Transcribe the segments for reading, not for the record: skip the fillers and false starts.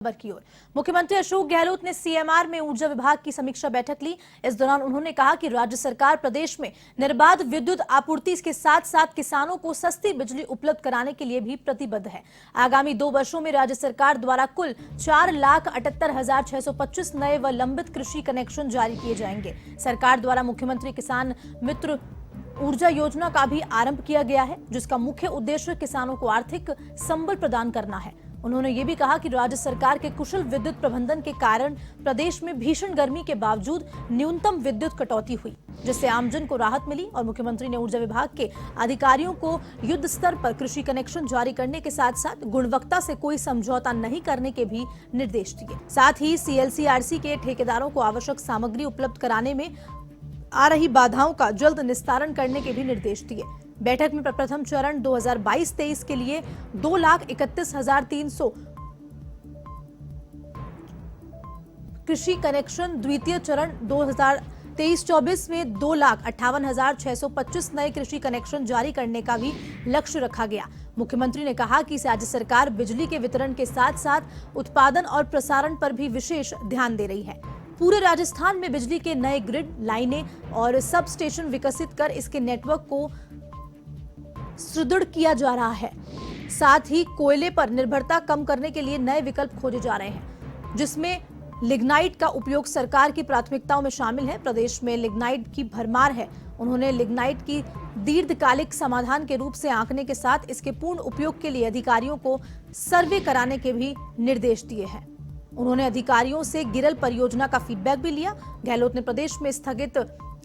खबर की ओर मुख्यमंत्री अशोक गहलोत ने सीएमआर में ऊर्जा विभाग की समीक्षा बैठक ली। इस दौरान उन्होंने कहा कि राज्य सरकार प्रदेश में निर्बाध विद्युत आपूर्ति के साथ साथ किसानों को सस्ती बिजली उपलब्ध कराने के लिए भी प्रतिबद्ध है। आगामी 2 वर्षों में राज्य सरकार द्वारा कुल 4,78,625 नए व लंबित कृषि कनेक्शन जारी किए जाएंगे। सरकार द्वारा मुख्यमंत्री किसान मित्र ऊर्जा योजना का भी आरंभ किया गया है, जिसका मुख्य उद्देश्य किसानों को आर्थिक संबल प्रदान करना है। उन्होंने ये भी कहा कि राज्य सरकार के कुशल विद्युत प्रबंधन के कारण प्रदेश में भीषण गर्मी के बावजूद न्यूनतम विद्युत कटौती हुई, जिससे आमजन को राहत मिली और मुख्यमंत्री ने ऊर्जा विभाग के अधिकारियों को युद्ध स्तर पर कृषि कनेक्शन जारी करने के साथ साथ गुणवत्ता से कोई समझौता नहीं करने के भी निर्देश दिए। साथ ही सीएलसीआरसी के ठेकेदारों को आवश्यक सामग्री उपलब्ध कराने में आ रही बाधाओं का जल्द निस्तारण करने के भी निर्देश दिए। बैठक में प्रथम चरण 2022-23 के लिए 2,31,300 कृषि कनेक्शन, द्वितीय चरण 2023-24 में 2,58,625 नए कृषि कनेक्शन जारी करने का भी लक्ष्य रखा गया। मुख्यमंत्री ने कहा कि राज्य सरकार बिजली के वितरण के साथ साथ उत्पादन और प्रसारण पर भी विशेष ध्यान दे रही है। पूरे राजस्थान में बिजली के नए ग्रिड, लाइनें और सब स्टेशन विकसित कर इसके नेटवर्क को सुदृढ़ किया जा रहा है। साथ ही कोयले पर निर्भरता कम करने के लिए नए विकल्प खोजे जा रहे हैं, जिसमें लिग्नाइट का उपयोग सरकार की प्राथमिकताओं में शामिल है। प्रदेश में लिग्नाइट की भरमार है। उन्होंने लिग्नाइट की दीर्घकालिक समाधान के रूप से आंकने के साथ इसके पूर्ण उपयोग के लिए अधिकारियों को सर्वे कराने के भी निर्देश दिए हैं। उन्होंने अधिकारियों से गिरल परियोजना का फीडबैक भी लिया। गहलोत ने प्रदेश में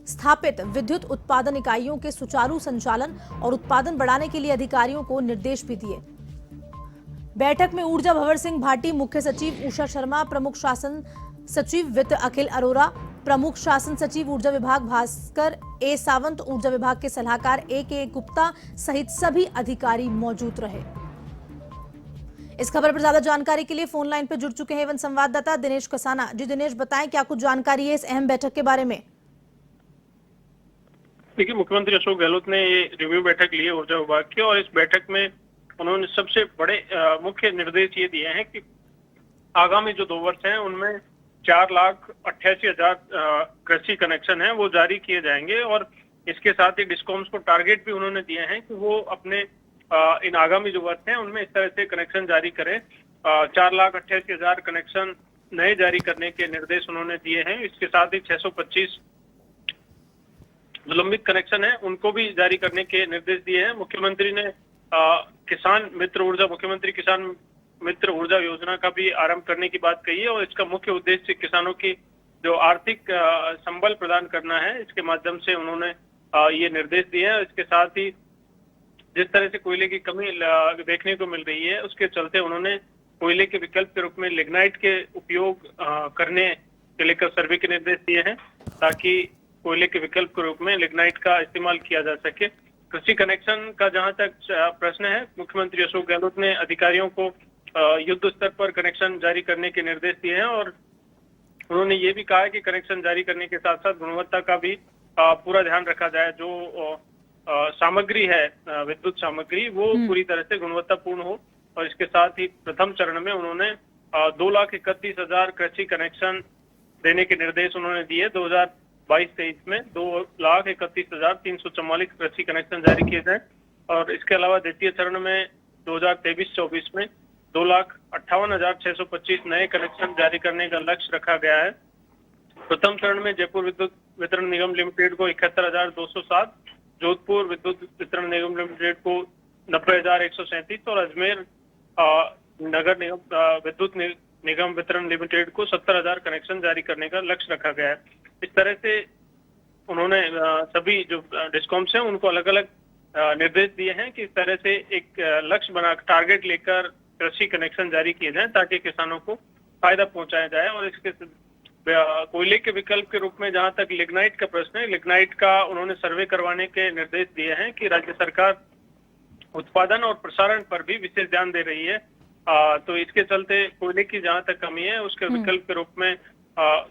स्थापित विद्युत उत्पादन इकाइयों के सुचारू संचालन और उत्पादन बढ़ाने के लिए अधिकारियों को निर्देश भी दिए। बैठक में ऊर्जा भंवर सिंह भाटी, मुख्य सचिव उषा शर्मा, प्रमुख शासन सचिव वित्त अखिल अरोरा, प्रमुख शासन सचिव ऊर्जा विभाग भास्कर ए सावंत, ऊर्जा विभाग के सलाहकार ए गुप्ता सहित सभी अधिकारी मौजूद रहे। इस खबर पर ज्यादा जानकारी के लिए फोन लाइन पर जुड़ चुके हैं एवं संवाददाता दिनेश कसाना। जी दिनेश, बताएं क्या कुछ जानकारी है इस अहम बैठक के बारे में? देखिए, मुख्यमंत्री अशोक गहलोत ने ये रिव्यू बैठक ली है ऊर्जा विभाग की, और इस बैठक में उन्होंने सबसे बड़े मुख्य निर्देश ये दिए हैं कि आगामी जो 2 वर्ष हैं उनमें 4,88,000 कृषि कनेक्शन हैं वो जारी किए जाएंगे, और इसके साथ ही डिस्कॉम्स को टारगेट भी उन्होंने दिए हैं कि वो अपने इन आगामी जो वर्ष हैं उनमें इस तरह से कनेक्शन जारी करें। 4,88,000 कनेक्शन नए जारी करने के निर्देश उन्होंने दिए हैं। इसके साथ ही 625 लंबित कनेक्शन है उनको भी जारी करने के निर्देश दिए हैं। मुख्यमंत्री ने मुख्यमंत्री किसान मित्र ऊर्जा योजना का भी आरंभ करने की बात कही है, और इसका मुख्य उद्देश्य किसानों की जो आर्थिक संबल प्रदान करना है, इसके माध्यम से उन्होंने ये निर्देश दिए हैं। इसके साथ ही जिस तरह से कोयले की कमी देखने को मिल रही है, उसके चलते उन्होंने कोयले के विकल्प के रूप में लिग्नाइट के उपयोग करने के लेकर सर्वे के निर्देश दिए हैं, ताकि कोयले के विकल्प के रूप में लिग्नाइट का इस्तेमाल किया जा सके। कृषि कनेक्शन का जहां तक प्रश्न है, मुख्यमंत्री अशोक गहलोत ने अधिकारियों को युद्ध स्तर पर कनेक्शन जारी करने के निर्देश दिए हैं, और उन्होंने ये भी कहा है कि कनेक्शन जारी करने के साथ साथ गुणवत्ता का भी पूरा ध्यान रखा जाए। जो सामग्री है, विद्युत सामग्री, वो पूरी तरह से गुणवत्तापूर्ण हो। और इसके साथ ही प्रथम चरण में उन्होंने 2,31,000 कृषि कनेक्शन देने के निर्देश उन्होंने दिए। 2022-23 में 2,31,344 कृषि कनेक्शन जारी किए जाए, और इसके अलावा द्वितीय चरण में 2023-24 में 2,58,625 नए कनेक्शन जारी करने का लक्ष्य रखा गया है। प्रथम चरण में जयपुर विद्युत वितरण निगम लिमिटेड को 71,207, जोधपुर विद्युत वितरण निगम लिमिटेड को 90,137 और अजमेर नगर निगम विद्युत निगम वितरण लिमिटेड को 70,000 कनेक्शन जारी करने का लक्ष्य रखा गया है। इस तरह से उन्होंने सभी जो डिस्कॉम्स हैं उनको अलग अलग निर्देश दिए हैं कि इस तरह से एक लक्ष्य बना टारगेट लेकर कृषि कनेक्शन जारी किए जाएं, ताकि किसानों को फायदा पहुंचाया जाए। और इसके कोयले के विकल्प के रूप में जहां तक लिग्नाइट का प्रश्न है, लिग्नाइट का उन्होंने सर्वे करवाने के निर्देश दिए हैं कि राज्य सरकार उत्पादन और प्रसारण पर भी विशेष ध्यान दे रही है। तो इसके चलते कोयले की जहां तक कमी है, उसके विकल्प के रूप में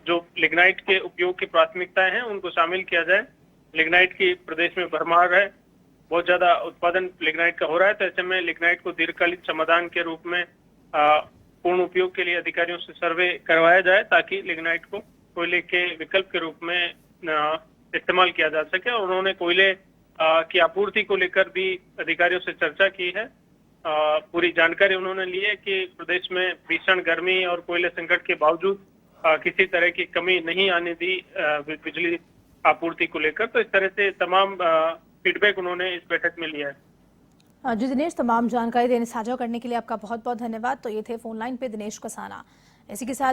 जो लिग्नाइट के उपयोग की प्राथमिकताएं हैं उनको शामिल किया जाए। लिग्नाइट की प्रदेश में भरमार है, बहुत ज्यादा उत्पादन लिग्नाइट का हो रहा है, तो ऐसे में लिग्नाइट को दीर्घकालिक समाधान के रूप में पूर्ण उपयोग के लिए अधिकारियों से सर्वे करवाया जाए ताकि लिग्नाइट को कोयले के विकल्प के रूप में इस्तेमाल किया जा सके। और उन्होंने कोयले की आपूर्ति को लेकर भी अधिकारियों से चर्चा की है। पूरी जानकारी उन्होंने ली है कि प्रदेश में भीषण गर्मी और कोयले संकट के बावजूद किसी तरह की कमी नहीं आने दी बिजली आपूर्ति को लेकर। तो इस तरह से तमाम फीडबैक उन्होंने इस बैठक में लिया है। जी दिनेश, तमाम जानकारी देने साझा करने के लिए आपका बहुत बहुत धन्यवाद। तो ये थे फोन लाइन पे दिनेश कसाना। इसी के साथ